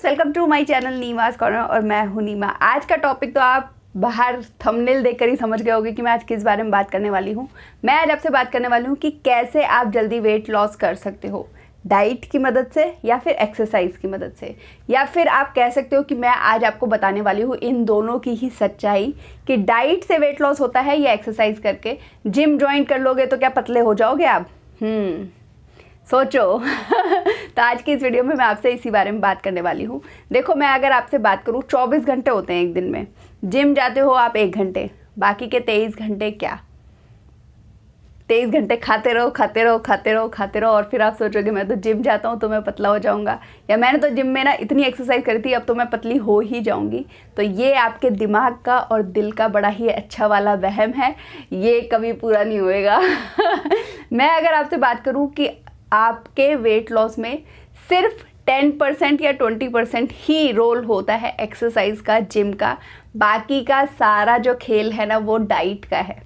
Friends, welcome to my channel Neema's Corner और मैं हूं नीमा। आज का टॉपिक तो आप बाहर थंबनेल देखकर ही समझ गए होंगे कि मैं आज किस बारे में बात करने वाली हूं। मैं आज आपसे बात करने वाली हूं कि कैसे आप जल्दी वेट लॉस कर सकते हो, डाइट की मदद से या फिर एक्सरसाइज की मदद से, या फिर आप कह सकते हो कि मैं आज आपको बताने वाली हूँ इन दोनों की ही सच्चाई कि डाइट से वेट लॉस होता है या एक्सरसाइज करके। जिम ज्वाइन कर लोगे तो क्या पतले हो जाओगे आप? सोचो। तो आज की इस वीडियो में मैं आपसे इसी बारे में बात करने वाली हूँ। देखो, मैं अगर आपसे बात करूँ, 24 घंटे होते हैं एक दिन में। जिम जाते हो आप 1 घंटे, बाकी के 23 घंटे क्या? 23 घंटे खाते रहो खाते रहो खाते रहो खाते रहो और फिर आप सोचोगे मैं तो जिम जाता हूँ तो मैं पतला हो जाऊँगा, या मैंने तो जिम में ना इतनी एक्सरसाइज करी थी अब तो मैं पतली हो ही जाऊँगी। तो ये आपके दिमाग का और दिल का बड़ा ही अच्छा वाला वहम है, ये कभी पूरा नहीं होएगा। मैं अगर आपसे बात करूँ कि आपके वेट लॉस में सिर्फ 10% या 20% ही रोल होता है एक्सरसाइज का, जिम का, बाकी का सारा जो खेल है ना वो डाइट का है।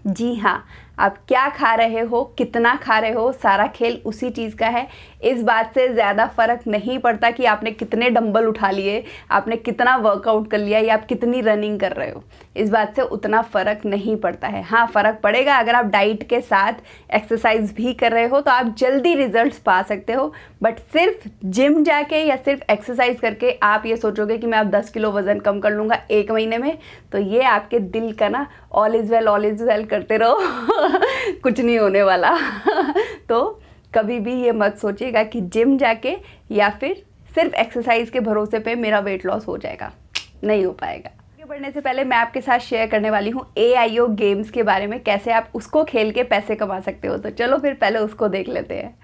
जी हाँ, आप क्या खा रहे हो, कितना खा रहे हो, सारा खेल उसी चीज़ का है। इस बात से ज़्यादा फ़र्क नहीं पड़ता कि आपने कितने डंबल उठा लिए, आपने कितना वर्कआउट कर लिया या आप कितनी रनिंग कर रहे हो। इस बात से उतना फ़र्क नहीं पड़ता है। हाँ, फ़र्क पड़ेगा अगर आप डाइट के साथ एक्सरसाइज भी कर रहे हो तो आप जल्दी रिजल्ट्स पा सकते हो। बट सिर्फ जिम जाके या सिर्फ एक्सरसाइज करके आप ये सोचोगे कि मैं अब 10 किलो वज़न कम कर लूँगा 1 महीने में, तो ये आपके दिल का ना ऑल इज़ वेल करते रहो। कुछ नहीं होने वाला। तो कभी भी ये मत सोचिएगा कि जिम जाके या फिर सिर्फ एक्सरसाइज के भरोसे पे मेरा वेट लॉस हो जाएगा, नहीं हो पाएगा। आगे बढ़ने से पहले मैं आपके साथ शेयर करने वाली हूँ AIO गेम्स के बारे में, कैसे आप उसको खेल के पैसे कमा सकते हो। तो चलो फिर पहले उसको देख लेते हैं।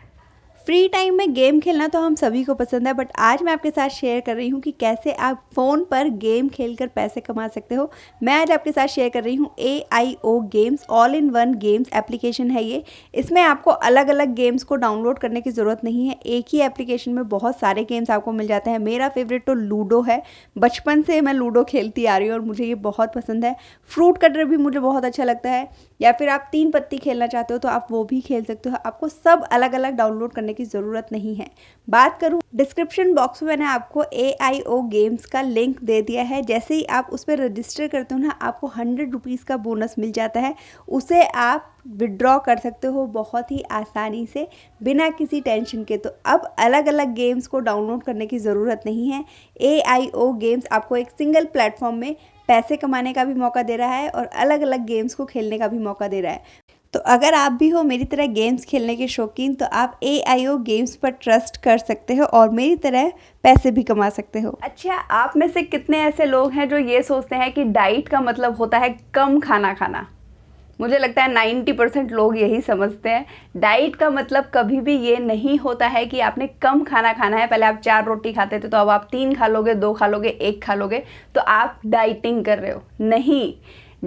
फ्री टाइम में गेम खेलना तो हम सभी को पसंद है, बट आज मैं आपके साथ शेयर कर रही हूँ कि कैसे आप फ़ोन पर गेम खेलकर पैसे कमा सकते हो। मैं आज आपके साथ शेयर कर रही हूँ AIO games, all in one games application है ये। इसमें आपको अलग अलग गेम्स को डाउनलोड करने की ज़रूरत नहीं है, एक ही एप्लीकेशन में बहुत सारे गेम्स आपको मिल जाते हैं। मेरा फेवरेट तो लूडो है, बचपन से मैं लूडो खेलती आ रही हूँ और मुझे ये बहुत पसंद है। फ्रूट कटर भी मुझे बहुत अच्छा लगता है, या फिर आप 3 पत्ती खेलना चाहते हो तो आप वो भी खेल सकते हो। आपको सब अलग अलग डाउनलोड करने की ज़रूरत नहीं है। बात करूं, डिस्क्रिप्शन बॉक्स में मैंने आपको AIO गेम्स का लिंक दे दिया है। जैसे ही आप उस पर रजिस्टर करते हो ना, आपको 100 रुपीज़ का बोनस मिल जाता है। उसे आप विड्रॉ कर सकते हो बहुत ही आसानी से, बिना किसी टेंशन के। तो अब अलग अलग गेम्स को डाउनलोड करने की ज़रूरत नहीं है। AIO गेम्स आपको एक सिंगल प्लेटफॉर्म में पैसे कमाने का भी मौका दे रहा है और अलग अलग गेम्स को खेलने का भी मौका दे रहा है। तो अगर आप भी हो मेरी तरह गेम्स खेलने के शौकीन, तो आप AIO गेम्स पर ट्रस्ट कर सकते हो और मेरी तरह पैसे भी कमा सकते हो। अच्छा, आप में से कितने ऐसे लोग हैं जो ये सोचते हैं कि डाइट का मतलब होता है कम खाना खाना? मुझे लगता है 90% लोग यही समझते हैं। डाइट का मतलब कभी भी ये नहीं होता है कि आपने कम खाना खाना है। पहले आप 4 रोटी खाते थे तो अब आप 3 खा लोगे, 2 खा लोगे, 1 खा लोगे, तो आप डाइटिंग कर रहे हो। नहीं,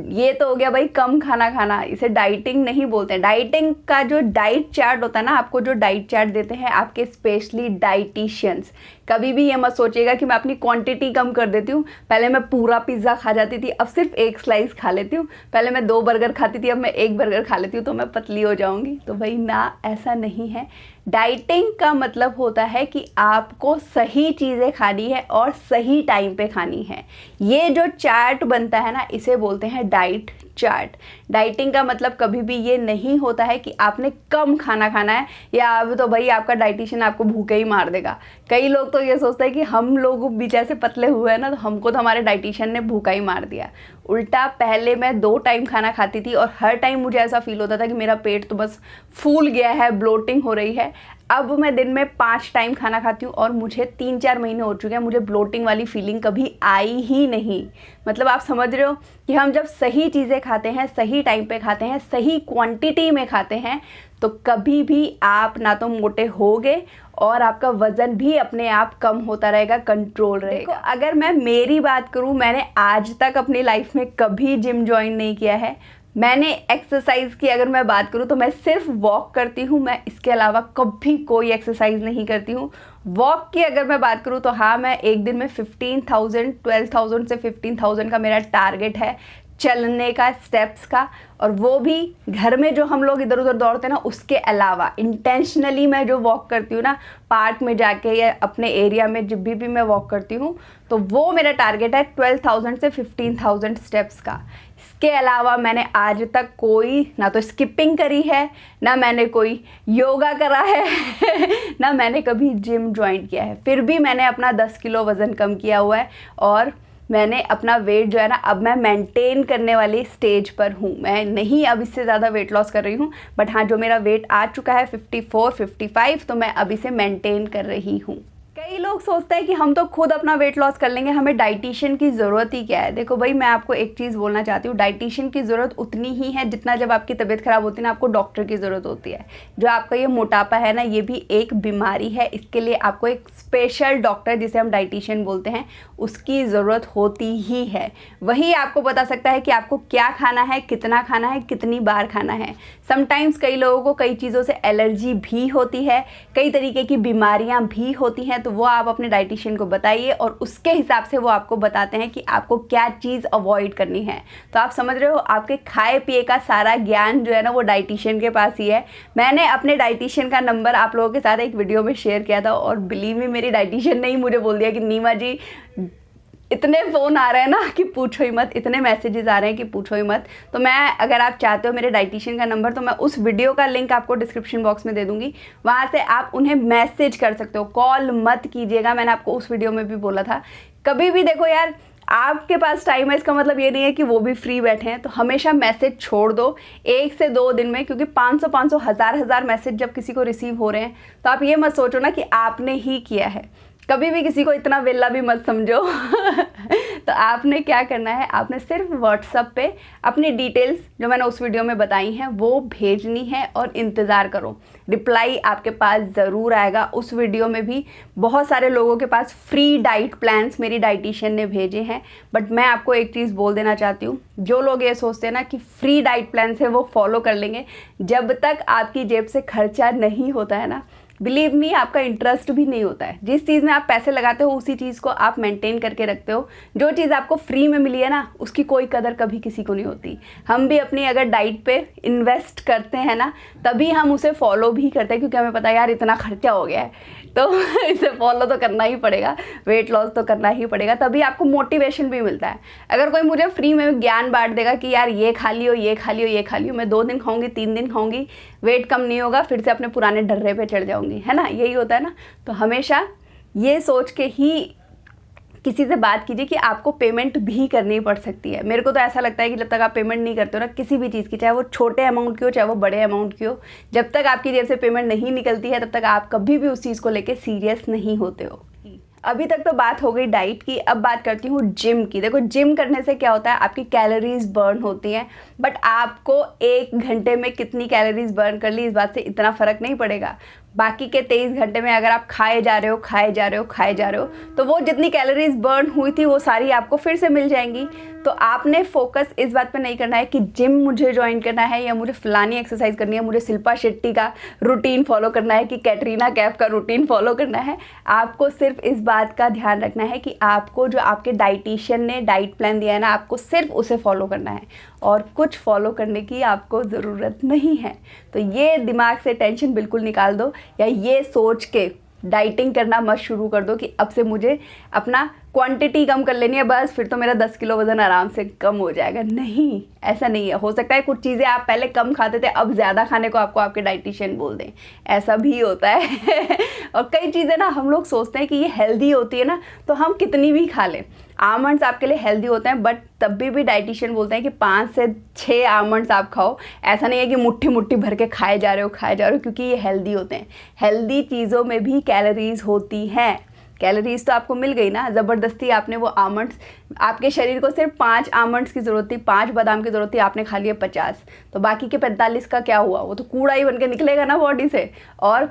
ये तो हो गया भाई कम खाना खाना, इसे डाइटिंग नहीं बोलते हैं। डाइटिंग का जो डाइट चार्ट होता है ना, आपको जो डाइट चार्ट देते हैं आपके स्पेशली डाइटिशियंस। कभी भी ये मत सोचिएगा कि मैं अपनी क्वांटिटी कम कर देती हूँ। पहले मैं पूरा पिज़्ज़ा खा जाती थी, अब सिर्फ 1 स्लाइस खा लेती हूँ। पहले मैं 2 बर्गर खाती थी, अब मैं 1 बर्गर खा लेती हूँ तो मैं पतली हो जाऊँगी। तो भाई ना, ऐसा नहीं है। डाइटिंग का मतलब होता है कि आपको सही चीज़ें खानी है और सही टाइम पे खानी है। ये जो चार्ट बनता है ना, इसे बोलते हैं डाइट चार्ट। डाइटिंग का मतलब कभी भी ये नहीं होता है कि आपने कम खाना खाना है, या अब तो भाई आपका डाइटिशियन आपको भूखे ही मार देगा। कई लोग तो ये सोचते हैं कि हम लोग भी जैसे पतले हुए हैं ना, तो हमको तो हमारे डाइटिशियन ने भूखा ही मार दिया। उल्टा, पहले मैं 2 टाइम खाना खाती थी और हर टाइम मुझे ऐसा फील होता था कि मेरा पेट तो बस फूल गया है, ब्लोटिंग हो रही है। अब मैं दिन में 5 टाइम खाना खाती हूँ और मुझे 3-4 महीने हो चुके हैं, मुझे ब्लोटिंग वाली फीलिंग कभी आई ही नहीं। मतलब आप समझ रहे हो कि हम जब सही चीज़ें खाते हैं, सही टाइम पे खाते हैं, सही क्वांटिटी में खाते हैं, तो कभी भी आप ना तो मोटे होगे और आपका वज़न भी अपने आप कम होता रहेगा, कंट्रोल रहेगा। देखो, अगर मैं मेरी बात करूँ, मैंने आज तक अपनी लाइफ में कभी जिम ज्वाइन नहीं किया है। मैंने एक्सरसाइज की अगर मैं बात करूँ तो मैं सिर्फ वॉक करती हूँ, मैं इसके अलावा कभी कोई एक्सरसाइज नहीं करती हूँ। वॉक की अगर मैं बात करूँ तो हाँ, मैं एक दिन में 15,000 12,000 से 15,000 का मेरा टारगेट है। चलने का, स्टेप्स का, और वो भी घर में जो हम लोग इधर उधर दौड़ते हैं ना उसके अलावा इंटेंशनली मैं जो वॉक करती हूँ ना पार्क में जाके या अपने एरिया में जब भी मैं वॉक करती हूँ, तो वो मेरा टारगेट है 12,000 से 15,000 स्टेप्स का। इसके अलावा मैंने आज तक कोई ना तो स्किपिंग करी है, ना मैंने कोई योगा करा है ना मैंने कभी जिम ज्वाइन किया है। फिर भी मैंने अपना 10 किलो वज़न कम किया हुआ है और मैंने अपना वेट जो है ना अब मैं मेंटेन करने वाली स्टेज पर हूँ। मैं नहीं अब इससे ज़्यादा वेट लॉस कर रही हूँ, बट हाँ जो मेरा वेट आ चुका है 54, 55, तो मैं अब इसे मेंटेन कर रही हूँ। कई लोग सोचते हैं कि हम तो खुद अपना वेट लॉस कर लेंगे, हमें डाइटिशियन की ज़रूरत ही क्या है। देखो भाई, मैं आपको एक चीज़ बोलना चाहती हूँ, डाइटिशियन की ज़रूरत उतनी ही है जितना जब आपकी तबीयत ख़राब होती है ना आपको डॉक्टर की ज़रूरत होती है। जो आपका ये मोटापा है ना, ये भी एक बीमारी है, इसके लिए आपको एक स्पेशल डॉक्टर जिसे हम डाइटिशियन बोलते हैं उसकी ज़रूरत होती ही है। वही आपको बता सकता है कि आपको क्या खाना है, कितना खाना है, कितनी बार खाना है। समटाइम्स कई लोगों को कई चीज़ों से एलर्जी भी होती है, कई तरीके की बीमारियां भी होती हैं, तो वो आप अपने डाइटिशियन को बताइए और उसके हिसाब से वो आपको बताते हैं कि आपको क्या चीज़ अवॉइड करनी है। तो आप समझ रहे हो, आपके खाए पिए का सारा ज्ञान जो है ना वो डाइटिशियन के पास ही है। मैंने अपने डाइटिशियन का नंबर आप लोगों के साथ एक वीडियो में शेयर किया था और बिलीव मी, मेरी डाइटिशियन ने ही मुझे बोल दिया कि नीमा जी इतने फ़ोन आ रहे हैं ना कि पूछो ही मत, इतने मैसेजेस आ रहे हैं कि पूछो ही मत। तो मैं, अगर आप चाहते हो मेरे डाइटिशियन का नंबर, तो मैं उस वीडियो का लिंक आपको डिस्क्रिप्शन बॉक्स में दे दूंगी, वहाँ से आप उन्हें मैसेज कर सकते हो, कॉल मत कीजिएगा। मैंने आपको उस वीडियो में भी बोला था, कभी भी देखो यार आपके पास टाइम है इसका मतलब ये नहीं है कि वो भी फ्री बैठे हैं, तो हमेशा मैसेज छोड़ दो 1 से 2 दिन में, क्योंकि 500 हज़ार मैसेज जब किसी को रिसीव हो रहे हैं तो आप ये मत सोचो ना कि आपने ही किया है। कभी भी किसी को इतना वेला भी मत समझो तो आपने क्या करना है, आपने सिर्फ व्हाट्सएप पे अपनी डिटेल्स जो मैंने उस वीडियो में बताई हैं वो भेजनी है और इंतज़ार करो, रिप्लाई आपके पास ज़रूर आएगा। उस वीडियो में भी बहुत सारे लोगों के पास फ्री डाइट प्लान्स मेरी डाइटिशियन ने भेजे हैं, बट मैं आपको एक चीज़ बोल देना चाहती हूँ, जो लोग ये सोचते हैं ना कि फ्री डाइट प्लान्स है वो फॉलो कर लेंगे, जब तक आपकी जेब से खर्चा नहीं होता है ना, बिलीव मी, आपका इंटरेस्ट भी नहीं होता है। जिस चीज़ में आप पैसे लगाते हो उसी चीज़ को आप मेंटेन करके रखते हो। जो चीज़ आपको फ्री में मिली है ना उसकी कोई कदर कभी किसी को नहीं होती। हम भी अपनी अगर डाइट पे इन्वेस्ट करते हैं ना तभी हम उसे फॉलो भी करते हैं, क्योंकि हमें पता है यार इतना खर्चा हो गया है तो इसे फॉलो तो करना ही पड़ेगा, वेट लॉस तो करना ही पड़ेगा, तभी आपको मोटिवेशन भी मिलता है। अगर कोई मुझे फ्री में ज्ञान बांट देगा कि यार ये खा लियो, ये खा लियो, ये खा लियो, मैं 2 दिन खाऊंगी, 3 दिन खाऊंगी, वेट कम नहीं होगा, फिर से अपने पुराने डर्रे पे चढ़ जाऊंगी, है ना, यही होता है ना। तो हमेशा ये सोच के ही किसी से बात कीजिए कि आपको पेमेंट भी करनी पड़ सकती है। मेरे को तो ऐसा लगता है कि जब तक आप पेमेंट नहीं करते हो ना किसी भी चीज़ की, चाहे वो छोटे अमाउंट की हो चाहे वो बड़े अमाउंट की हो, जब तक आपकी जेब से पेमेंट नहीं निकलती है तब तक आप कभी भी उस चीज़ को लेके सीरियस नहीं होते हो। अभी तक तो बात हो गई डाइट की, अब बात करती हूँ जिम की। देखो, जिम करने से क्या होता है, आपकी कैलोरीज बर्न होती हैं, बट आपको 1 घंटे में कितनी कैलोरीज बर्न कर ली इस बात से इतना फ़र्क नहीं पड़ेगा। बाकी के 23 घंटे में अगर आप खाए जा रहे हो तो वो जितनी कैलोरीज बर्न हुई थी वो सारी आपको फिर से मिल जाएंगी। तो आपने फोकस इस बात पे नहीं करना है कि जिम मुझे ज्वाइन करना है या मुझे फलानी एक्सरसाइज करनी है, मुझे शिल्पा शेट्टी का रूटीन फॉलो करना है कि कैटरीना कैफ का रूटीन फॉलो करना है। आपको सिर्फ इस बात का ध्यान रखना है कि आपको जो आपके डाइटिशियन ने डाइट प्लान दिया है ना, आपको सिर्फ उसे फॉलो करना है और कुछ फॉलो करने की आपको ज़रूरत नहीं है। तो ये दिमाग से टेंशन बिल्कुल निकाल दो, या ये सोच के डाइटिंग करना मत शुरू कर दो कि अब से मुझे अपना क्वांटिटी कम कर लेनी है, बस फिर तो मेरा 10 किलो वज़न आराम से कम हो जाएगा। नहीं, ऐसा नहीं है। हो सकता है कुछ चीज़ें आप पहले कम खाते थे, अब ज़्यादा खाने को आपको आपके डाइटिशियन बोल दें, ऐसा भी होता है और कई चीज़ें ना हम लोग सोचते हैं कि ये हेल्दी होती है ना, तो हम कितनी भी खा लें। आमंड्स आपके लिए हेल्दी होते हैं, बट तब भी डाइटिशियन बोलते हैं कि 5 से 6 आमंड्स आप खाओ। ऐसा नहीं है कि मुट्ठी मुट्ठी भर के खाए जा रहे हो, क्योंकि ये हेल्दी होते हैं। हेल्दी चीज़ों में भी कैलोरीज होती हैं। कैलोरीज तो आपको मिल गई ना, ज़बरदस्ती आपने वो आमंड्स, आपके शरीर को सिर्फ 5 आमंड्स की ज़रूरत थी, 5 बादाम की ज़रूरत थी, आपने खा लिया 50, तो बाकी के 45 का क्या हुआ? वो तो कूड़ा ही बन के निकलेगा ना बॉडी से, और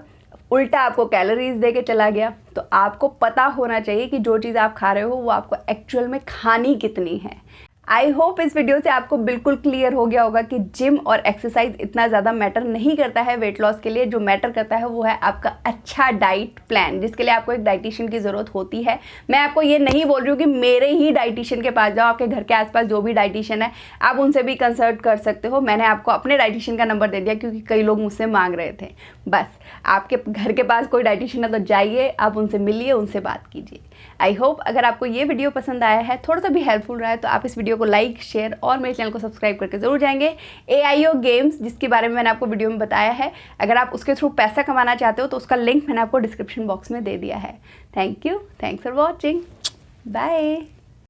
उल्टा आपको कैलोरीज दे के चला गया। तो आपको पता होना चाहिए कि जो चीज़ आप खा रहे हो वो आपको एक्चुअल में खानी कितनी है। आई होप इस वीडियो से आपको बिल्कुल क्लियर हो गया होगा कि जिम और एक्सरसाइज इतना ज़्यादा मैटर नहीं करता है वेट लॉस के लिए। जो मैटर करता है वो है आपका अच्छा डाइट प्लान, जिसके लिए आपको एक डाइटिशियन की ज़रूरत होती है। मैं आपको ये नहीं बोल रही हूँ कि मेरे ही डाइटिशियन के पास जाओ, आपके घर के आसपास जो भी डाइटिशियन है आप उनसे भी कंसल्ट कर सकते हो। मैंने आपको अपने डाइटिशियन का नंबर दे दिया क्योंकि कई लोग मुझसे मांग रहे थे। बस आपके घर के पास कोई डाइटिशियन है तो जाइए, आप उनसे मिलिए, उनसे बात कीजिए। आई होप अगर आपको ये वीडियो पसंद आया है, थोड़ा सा भी हेल्पफुल रहा है, तो आप इस वीडियो को लाइक, शेयर और मेरे चैनल को सब्सक्राइब करके जरूर जाएंगे। AIO गेम्स, जिसके बारे में मैंने आपको वीडियो में बताया है, अगर आप उसके थ्रू पैसा कमाना चाहते हो तो उसका लिंक मैंने आपको डिस्क्रिप्शन बॉक्स में दे दिया है। Thank you, thanks for watching, bye.